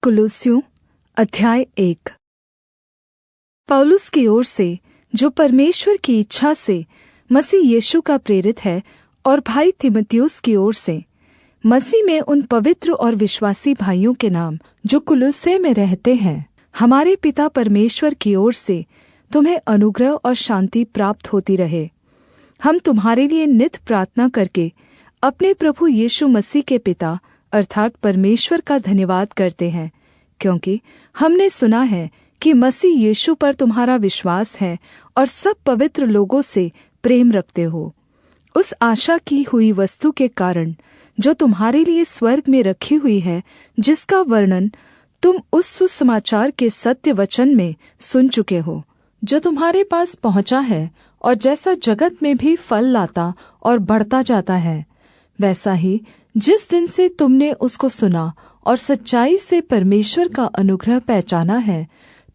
कुलुस्सियों अध्याय 1। पौलुस की ओर से, जो परमेश्वर की इच्छा से मसीह यीशु का प्रेरित है, और भाई तीमुथियुस की ओर से, मसीह में उन पवित्र और विश्वासी भाइयों के नाम जो कुलुस्से में रहते हैं, हमारे पिता परमेश्वर की ओर से तुम्हें अनुग्रह और शान्ति प्राप्त होती रहे। हम तुम्हारे लिए नित प्रार्थना करके अपने प्रभु यीशु मसीह के पिता अर्थात परमेश्वर का धन्यवाद करते हैं, क्योंकि हमने सुना है कि मसीह यीशु पर तुम्हारा विश्वास है और सब पवित्र लोगों से प्रेम रखते हो। उस आशा की हुई वस्तु के कारण जो तुम्हारे लिए स्वर्ग में रखी हुई है, जिसका वर्णन तुम उस सुसमाचार के सत्य वचन में सुन चुके हो, जो तुम्हारे पास पहुँचा है और जैसा जगत में भी फल लाता और बढ़ता जाता है, वैसा ही जिस दिन से तुमने उसको सुना और सच्चाई से परमेश्वर का अनुग्रह पहचाना है,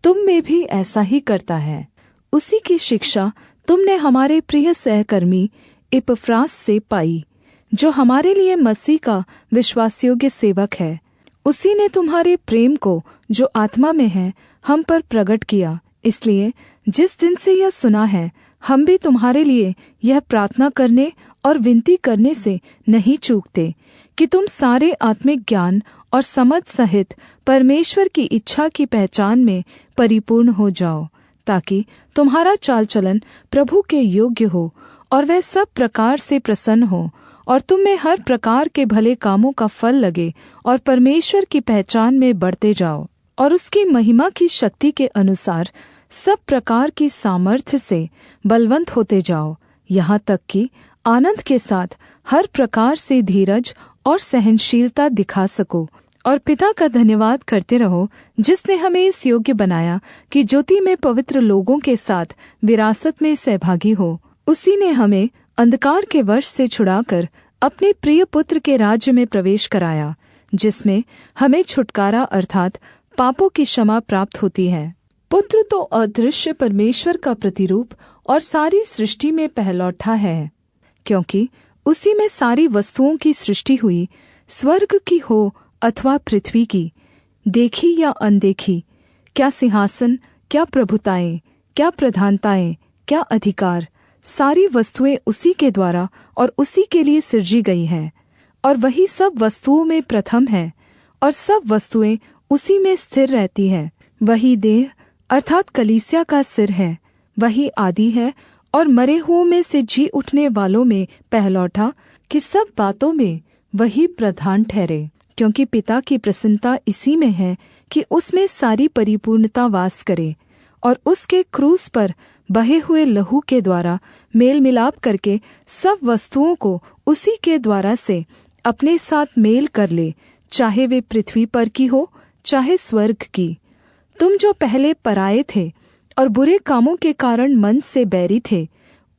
तुम में भी ऐसा ही करता है। उसी की शिक्षा तुमने हमारे प्रिय सहकर्मी इपफ्रास से पाई, जो हमारे लिए मसीह का विश्वासयोग्य सेवक है। उसी ने तुम्हारे प्रेम को, जो आत्मा में है, हम पर प्रगट किया। इसलिए जिस दिन से यह सुना है, हम भी तुम्हारे लिए यह प्रार्थना करने और विनती करने से नहीं चूकते कि तुम सारे आत्मिक ज्ञान और समझ सहित परमेश्वर की इच्छा की पहचान में परिपूर्ण हो जाओ, ताकि तुम्हारा चाल चलन प्रभु के योग्य हो और वह सब प्रकार से प्रसन्न हो, और तुम में हर प्रकार के भले कामों का फल लगे और परमेश्वर की पहचान में बढ़ते जाओ, और उसकी महिमा की शक्ति के अनुसार सब प्रकार की सामर्थ्य से बलवन्त होते जाओ, यहाँ तक कि आनन्द के साथ हर प्रकार से धीरज और सहनशीलता दिखा सको, और पिता का धन्यवाद करते रहो, जिसने हमें इस योग्य बनाया कि ज्योति में पवित्र लोगों के साथ विरासत में सहभागी हो। उसी ने हमें अंधकार के वश से छुड़ाकर अपने प्रिय पुत्र के राज्य में प्रवेश कराया, जिसमें हमें छुटकारा अर्थात पापों की क्षमा प्राप्त होती है। पुत्र तो अदृश्य परमेश्वर का प्रतिरूप और सारी सृष्टि में पहलौठा है, क्योंकि उसी में सारी वस्तुओं की सृष्टि हुई, स्वर्ग की हो अथवा पृथ्वी की, देखी या अनदेखी, क्या सिंहासन, क्या प्रभुताएं, क्या प्रधानताएं, क्या अधिकार, सारी वस्तुएं उसी के द्वारा और उसी के लिए सृजी गई हैं। और वही सब वस्तुओं में प्रथम है, और सब वस्तुएं उसी में स्थिर रहती हैं। वही देह अर्थात कलीसिया का सिर है, वही आदि है और मरे हुओं में से जी उठने वालों में पहलौठा, कि सब बातों में वही प्रधान ठहरे। क्योंकि पिता की प्रसन्नता इसी में है कि उसमें सारी परिपूर्णता वास करे, और उसके क्रूस पर बहे हुए लहू के द्वारा मेल मिलाप करके सब वस्तुओं को उसी के द्वारा से अपने साथ मेल कर ले, चाहे वे पृथ्वी पर की हो चाहे स्वर्ग की। तुम जो पहले पराए थे और बुरे कामों के कारण मन से बैरी थे,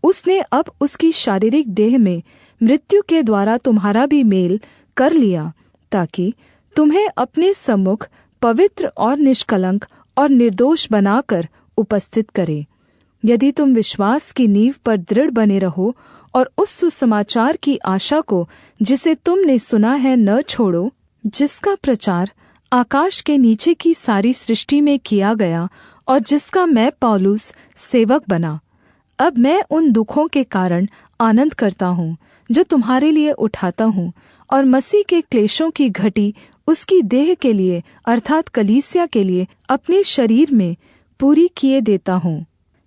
उसने अब उसकी शारीरिक देह में मृत्यु के द्वारा तुम्हारा भी मेल कर लिया, ताकि तुम्हें अपने सम्मुख पवित्र और निष्कलंक और निर्दोष बनाकर उपस्थित करे। यदि तुम विश्वास की नींव पर दृढ़ बने रहो और उस सुसमाचार की आशा को, जिसे तुमने सुना है, न छोड़ो, जिसका प्रचार आकाश के नीचे की सारी सृष्टि में किया गया और जिसका मैं पौलुस सेवक बना। अब मैं उन दुखों के कारण आनन्द करता हूँ जो तुम्हारे लिए उठाता हूँ, और मसीह के क्लेशों की घटी उसकी देह के लिए अर्थात कलीसिया के लिए अपने शरीर में पूरी किए देता हूँ,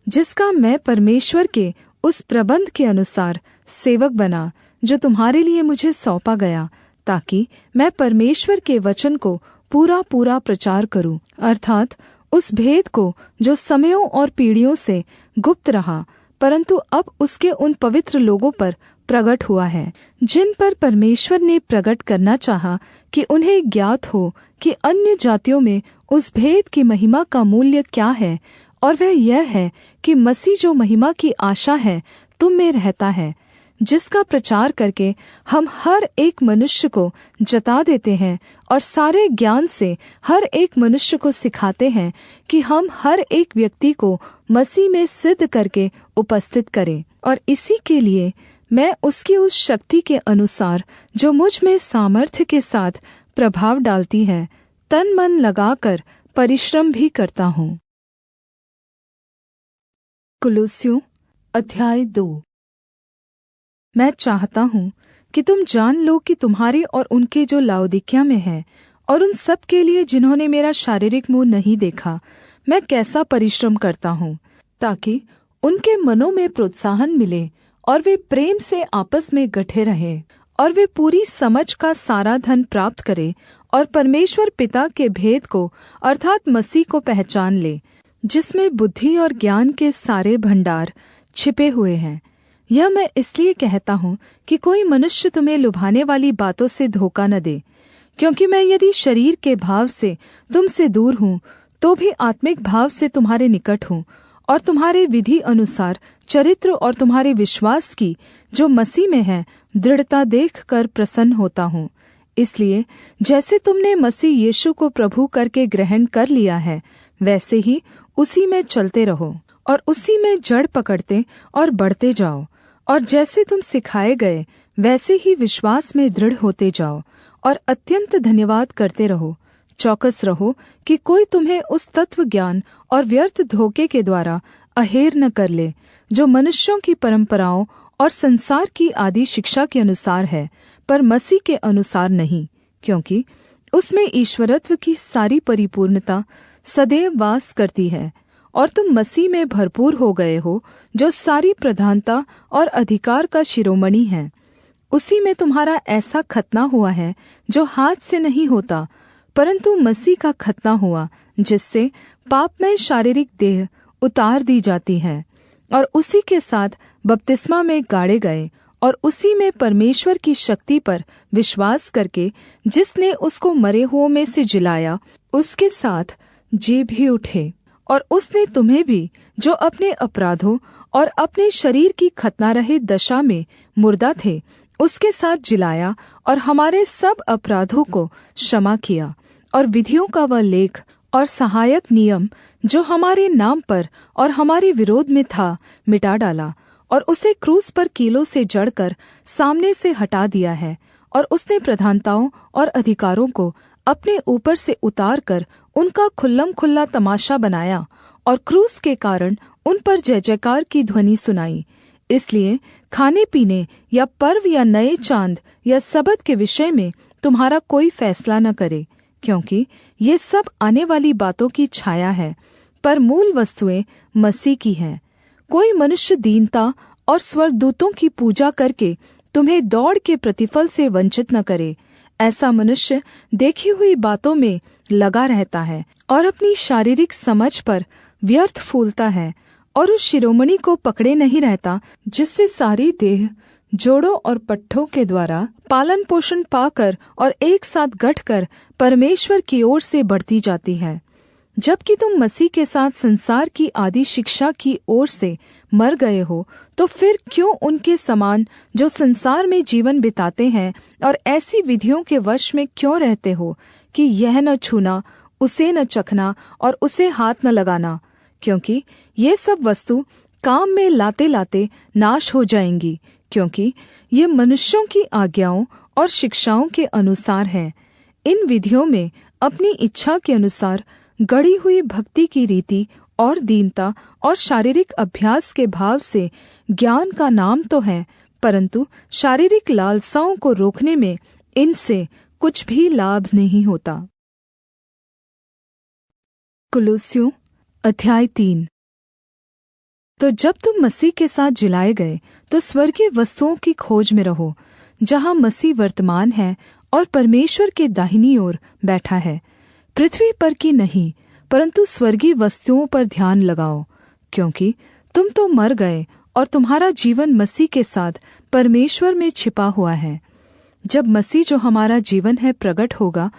जिसका मैं परमेश्वर के उस प्रबंध के अनुसार सेवक बना जो तुम्हारे लिए मुझे सौंपा गया, ताकि मैं परमेश्वर के वचन को पूरा पूरा प्रचार करूं, अर्थात उस भेद को जो समयों और पीढ़ियों से गुप्त रहा, परंतु अब उसके उन पवित्र लोगों पर प्रगट हुआ है, जिन पर परमेश्वर ने प्रगट करना चाहा, कि उन्हें ज्ञात हो कि अन्य जातियों में उस भेद की महिमा का मूल्य क्या है, और वह यह है कि मसीह जो महिमा की आशा है तुम में रहता है, जिसका प्रचार करके हम हर एक मनुष्य को जता देते हैं और सारे ज्ञान से हर एक मनुष्य को सिखाते हैं कि हम हर एक व्यक्ति को मसीह में सिद्ध करके उपस्थित करें। और इसी के लिए मैं उसकी उस शक्ति के अनुसार जो मुझ में सामर्थ्य के साथ प्रभाव डालती है, तन मन लगाकर परिश्रम भी करता हूँ। कुलुस्सियों अध्याय 2। मैं चाहता हूँ कि तुम जान लो कि तुम्हारे और उनके जो लाउदिकिया में हैं, और उन सब के लिए जिन्होंने मेरा शारीरिक मुँह नहीं देखा, मैं कैसा परिश्रम करता हूँ, ताकि उनके मनों में प्रोत्साहन मिले और वे प्रेम से आपस में गठे रहें, और वे पूरी समझ का सारा धन प्राप्त करें और परमेश्वर पिता के भेद को अर्थात् मसीह को पहचान ले, जिसमें बुद्धि और ज्ञान के सारे भण्डार छिपे हुए हैं। यह मैं इसलिए कहता हूँ कि कोई मनुष्य तुम्हें लुभाने वाली बातों से धोखा न दे, क्योंकि मैं यदि शरीर के भाव से तुम से दूर हूँ, तो भी आत्मिक भाव से तुम्हारे निकट हूँ, और तुम्हारे विधि अनुसार चरित्र और तुम्हारे विश्वास की जो मसीह में है दृढ़ता देखकर प्रसन्न होता हूँ। इसलिए जैसे तुमने मसीह यीशु को प्रभु करके ग्रहण कर लिया है, वैसे ही उसी में चलते रहो और उसी में जड़ पकड़ते और बढ़ते जाओ, और जैसे तुम सिखाए गए वैसे ही विश्वास में दृढ़ होते जाओ, और अत्यंत धन्यवाद करते रहो। चौकस रहो कि कोई तुम्हें उस तत्व ज्ञान और व्यर्थ धोखे के द्वारा अहेर न कर ले, जो मनुष्यों की परंपराओं और संसार की आदि शिक्षा के अनुसार है, पर मसीह के अनुसार नहीं, क्योंकि उसमें ईश्वरत्व की सारी परिपूर्णता सदैव वास करती है। और तुम मसीह में भरपूर हो गए हो, जो सारी प्रधानता और अधिकार का शिरोमणि है। उसी में तुम्हारा ऐसा खतना हुआ है जो हाथ से नहीं होता, परंतु मसीह का खतना हुआ, जिससे पापमय शारीरिक देह उतार दी जाती है, और उसी के साथ बपतिस्मा में गाड़े गए, और उसी में परमेश्वर की शक्ति पर विश्वास करके जिसने उसको मरे हुओं में से जिलाया, उसके साथ जी भी उठे। और उसने तुम्हें भी, जो अपने अपराधों और अपने शरीर की खतनारहित दशा में मुर्दा थे, उसके साथ जिलाया, और हमारे सब अपराधों को क्षमा किया, और विधियों का वह लेख और सहायक नियम जो हमारे नाम पर और हमारे विरोध में था, मिटा डाला, और उसे क्रूस पर कीलों से जड़कर सामने से हटा दिया है। और उसने प्रधानताओं और अधिकारों को अपने ऊपर से उतार कर उनका खुल्लम खुल्ला तमाशा बनाया, और क्रूस के कारण उन पर जय जयकार की ध्वनि सुनाई। इसलिए खाने पीने या पर्व या नए चाँद या सबत के विषय में तुम्हारा कोई फैसला न करे, क्योंकि ये सब आने वाली बातों की छाया है, पर मूल वस्तुएँ मसीह की हैं। कोई मनुष्य दीनता और स्वर्गदूतों की पूजा करके तुम्हें दौड़ के प्रतिफल से वंचित न करे। ऐसा मनुष्य देखी हुई बातों में लगा रहता है और अपनी शारीरिक समझ पर व्यर्थ फूलता है, और उस शिरोमणि को पकड़े नहीं रहता, जिससे सारी देह जोड़ों और पट्ठों के द्वारा पालन पोषण पाकर और एक साथ गठकर परमेश्वर की ओर से बढ़ती जाती है। जबकि तुम मसीह के साथ संसार की आदि शिक्षा की ओर से मर गए हो, तो फिर क्यों उनके समान जो संसार में जीवन बिताते हैं और ऐसी विधियों के वश में क्यों रहते हो कि यह न छूना, उसे न चखना और उसे हाथ न लगाना, क्योंकि ये सब वस्तु काम में लाते लाते नाश हो जाएंगी, क्योंकि ये मनुष्यों की आज्ञाओं और शिक्षाओं के अनुसार है। इन विधियों में अपनी इच्छा के अनुसार गढ़ी हुई भक्ति की रीति और दीनता और शारीरिक अभ्यास के भाव से ज्ञान का नाम तो है, परंतु शारीरिक लालसाओं को रोकने में इनसे कुछ भी लाभ नहीं होता। कुलुस्सियों अध्याय 3। तो जब तुम मसीह के साथ जिलाए गए, तो स्वर्गीय वस्तुओं की खोज में रहो, जहाँ मसीह वर्तमान है और परमेश्वर के दाहिनी ओर बैठा है। पृथ्वी पर की नहीं, परंतु स्वर्गीय वस्तुओं पर ध्यान लगाओ, क्योंकि तुम तो मर गए और तुम्हारा जीवन मसीह के साथ परमेश्वर में छिपा हुआ है। जब मसीह जो हमारा जीवन है प्रगट होगा,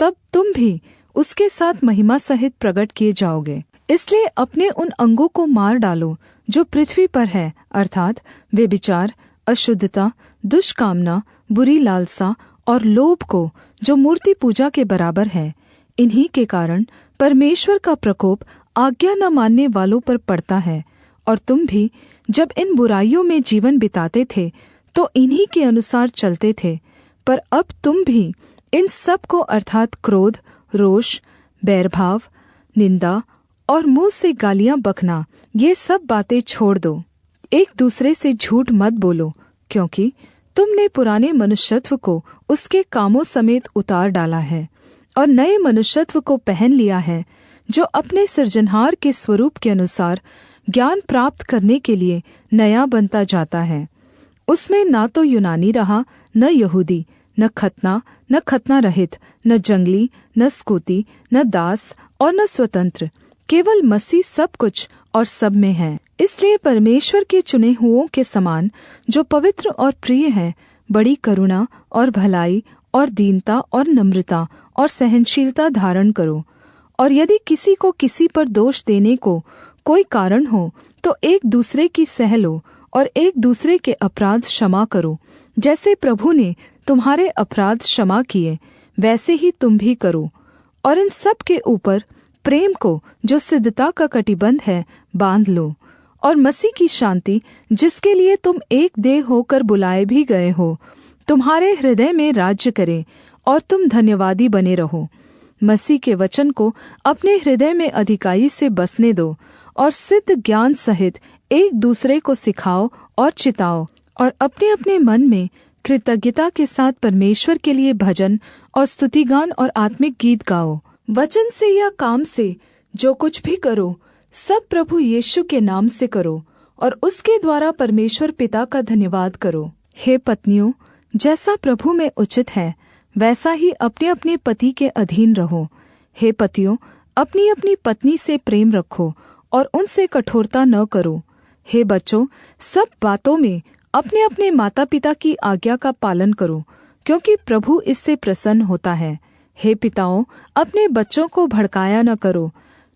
तब तुम भी उसके साथ महिमा सहित प्रगट किए जाओगे। इसलिए अपने उन अंगों को मार डालो जो पृथ्वी पर है, अर्थात् व्यभिचार, अशुद्धता, दुष्कामना, बुरी लालसा और लोभ को, जो मूर्ति पूजा के बराबर है। इन्हीं के कारण परमेश्वर का प्रकोप आज्ञा न मानने वालों पर पड़ता है। और तुम भी जब इन बुराइयों में जीवन बिताते थे, तो इन्हीं के अनुसार चलते थे। पर अब तुम भी इन सब को अर्थात् क्रोध, रोष, बैरभाव, निंदा और मुँह से गालियाँ बकना, ये सब बातें छोड़ दो। एक दूसरे से झूठ मत बोलो, क्योंकि तुमने पुराने मनुष्यत्व को उसके कामों समेत उतार डाला है और नए मनुष्यत्व को पहन लिया है, जो अपने सृजनहार के स्वरूप के अनुसार ज्ञान प्राप्त करने के लिए नया बनता जाता है। उसमें ना तो यूनानी रहा, न यहूदी, न खतना रहित, न जंगली, न स्कूती, न दास और न स्वतंत्र, केवल मसीह सब कुछ और सब में है। इसलिए परमेश्वर के चुने हुओं के समान, जो पवित्र और प्रिय हैं, बड़ी करुणा और भलाई और दीनता और नम्रता और सहनशीलता धारण करो। और यदि किसी को किसी पर दोष देने को कोई कारण हो, तो एक दूसरे की सह लो और एक दूसरे के अपराध क्षमा करो। जैसे प्रभु ने तुम्हारे अपराध क्षमा किए, वैसे ही तुम भी करो। और इन सब के ऊपर प्रेम को, जो सिद्धता का कटिबंध है, बांध लो। और मसीह की शान्ति, जिसके लिए तुम एक देह होकर बुलाए भी गए हो, तुम्हारे हृदय में राज्य करे और तुम धन्यवादी बने रहो। मसीह के वचन को अपने हृदय में अधिकाई से बसने दो और सिद्ध ज्ञान सहित एक दूसरे को सिखाओ और चिताओ, और अपने अपने मन में कृतज्ञता के साथ परमेश्वर के लिए भजन और स्तुतिगान और आत्मिक गीत गाओ। वचन से या काम से जो कुछ भी करो, सब प्रभु यीशु के नाम से करो और उसके द्वारा परमेश्वर पिता का धन्यवाद करो। हे पत्नियों, जैसा प्रभु में उचित है, वैसा ही अपने अपने पति के अधीन रहो। हे पतियों, अपनी अपनी पत्नी से प्रेम रखो और उनसे कठोरता न करो। हे बच्चों, सब बातों में अपने अपने माता पिता की आज्ञा का पालन करो, क्योंकि प्रभु इससे प्रसन्न होता है। हे पिताओं, अपने बच्चों को भड़काया न करो,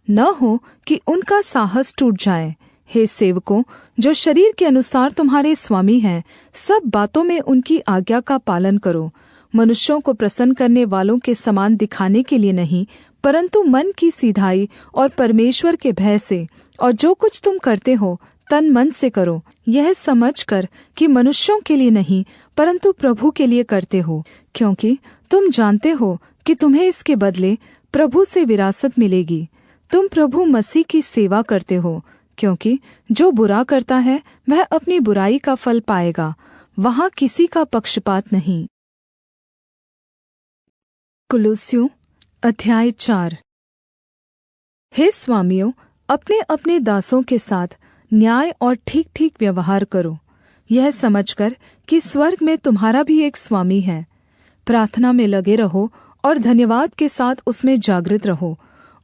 न हो कि उनका साहस टूट जाए। हे सेवकों, जो शरीर के अनुसार तुम्हारे स्वामी हैं, सब बातों में उनकी आज्ञा का पालन करो, मनुष्यों को प्रसन्न करने वालों के समान दिखाने के लिए नहीं, परंतु मन की सीधाई और परमेश्वर के भय से। और जो कुछ तुम करते हो, तन मन से करो, यह समझकर कि मनुष्यों के लिए नहीं, परंतु प्रभु के लिए करते हो, क्योंकि तुम जानते हो कि तुम्हें इसके बदले प्रभु से विरासत मिलेगी। तुम प्रभु मसीह की सेवा करते हो, क्योंकि जो बुरा करता है वह अपनी बुराई का फल पाएगा, वहाँ किसी का पक्षपात नहीं। कुलुस्सियों अध्याय 4। हे स्वामियों, अपने अपने दासों के साथ न्याय और ठीक ठीक व्यवहार करो, यह समझकर कि स्वर्ग में तुम्हारा भी एक स्वामी है। प्रार्थना में लगे रहो और धन्यवाद के साथ उसमें जागृत रहो,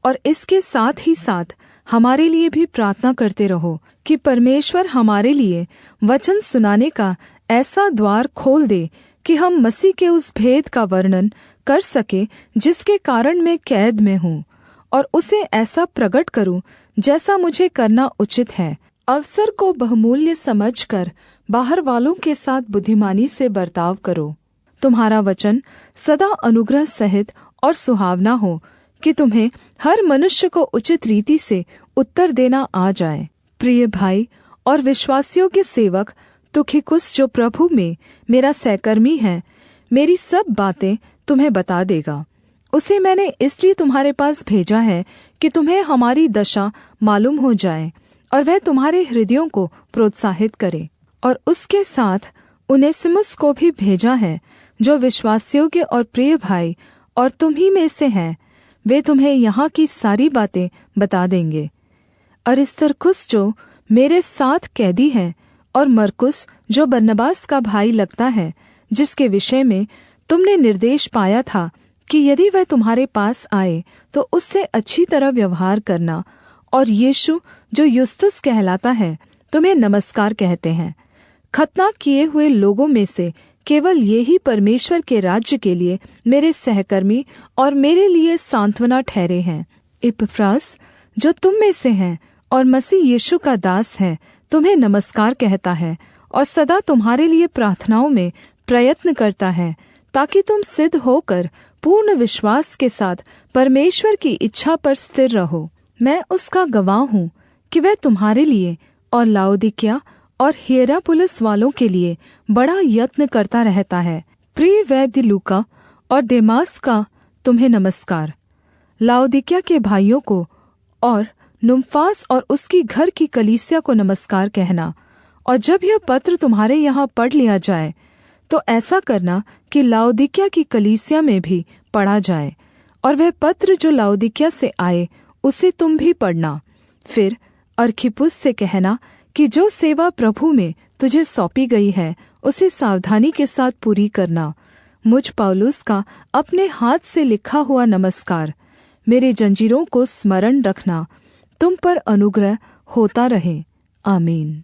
और इसके साथ ही साथ हमारे लिए भी प्रार्थना करते रहो कि परमेश्वर हमारे लिए वचन सुनाने का ऐसा द्वार खोल दे कि हम मसीह के उस भेद का वर्णन कर सके जिसके कारण मैं कैद में हूँ, और उसे ऐसा प्रकट करूँ जैसा मुझे करना उचित है। अवसर को बहुमूल्य समझकर बाहर वालों के साथ बुद्धिमानी से बर्ताव करो। तुम्हारा वचन सदा अनुग्रह सहित और सुहावना हो, कि तुम्हें हर मनुष्य को उचित रीति से उत्तर देना आ जाए। प्रिय भाई और विश्वासयोग्य सेवक तुखिकुस, जो प्रभु में मेरा सहकर्मी है, मेरी सब बातें तुम्हें बता देगा। उसे मैंने इसलिए तुम्हारे पास भेजा है कि तुम्हें हमारी दशा मालूम हो जाए और वह तुम्हारे हृदयों को प्रोत्साहित करे। और उसके साथ उनेसिमुस को भी भेजा है, जो विश्वासयोग्य और प्रिय भाई और तुम ही में से हैं। वे तुम्हें यहाँ की सारी बातें बता देंगे। अरिस्तर्खुस, जो मेरे साथ कैदी है, और मरकुस, जो बरनबास का भाई लगता है, जिसके विषय में तुमने निर्देश पाया था कि यदि वह तुम्हारे पास आए तो उससे अच्छी तरह व्यवहार करना। और यीशु, जो युस्तुस कहलाता है, तुम्हें नमस्कार कहते हैं। खतना किए हुए लोगों में से केवल ये ही परमेश्वर के राज्य के लिए मेरे सहकर्मी और मेरे लिए सांत्वना ठहरे हैं। इपफ्रास, जो तुम में से है और मसीह यीशु का दास है, तुम्हें नमस्कार कहता है और सदा तुम्हारे लिए प्रार्थनाओं में प्रयत्न करता है, ताकि तुम सिद्ध होकर पूर्ण विश्वास के साथ परमेश्वर की इच्छा पर स्थिर रहो। मैं उसका गवाह हूँ कि वह तुम्हारे लिए और लाउदिकिया और हियरापुलिस वालों के लिए बड़ा यत्न करता रहता है। प्रिय वैद्य लूका और देमास का तुम्हें नमस्कार। लाउदिकिया के भाइयों को और नुमफास और उसकी घर की कलीसिया को नमस्कार कहना। और जब यह पत्र तुम्हारे यहाँ पढ़ लिया जाए तो ऐसा करना कि लाउदिकिया की कलीसिया में भी पढ़ा जाए, और वह पत्र जो लाउदिकिया से आए उसे तुम भी पढ़ना। फिर अर्खिप्पुस से कहना कि जो सेवा प्रभु में तुझे सौंपी गई है उसे सावधानी के साथ पूरी करना। मुझ पौलुस का अपने हाथ से लिखा हुआ नमस्कार। मेरे जंजीरों को स्मरण रखना। तुम पर अनुग्रह होता रहे। आमीन।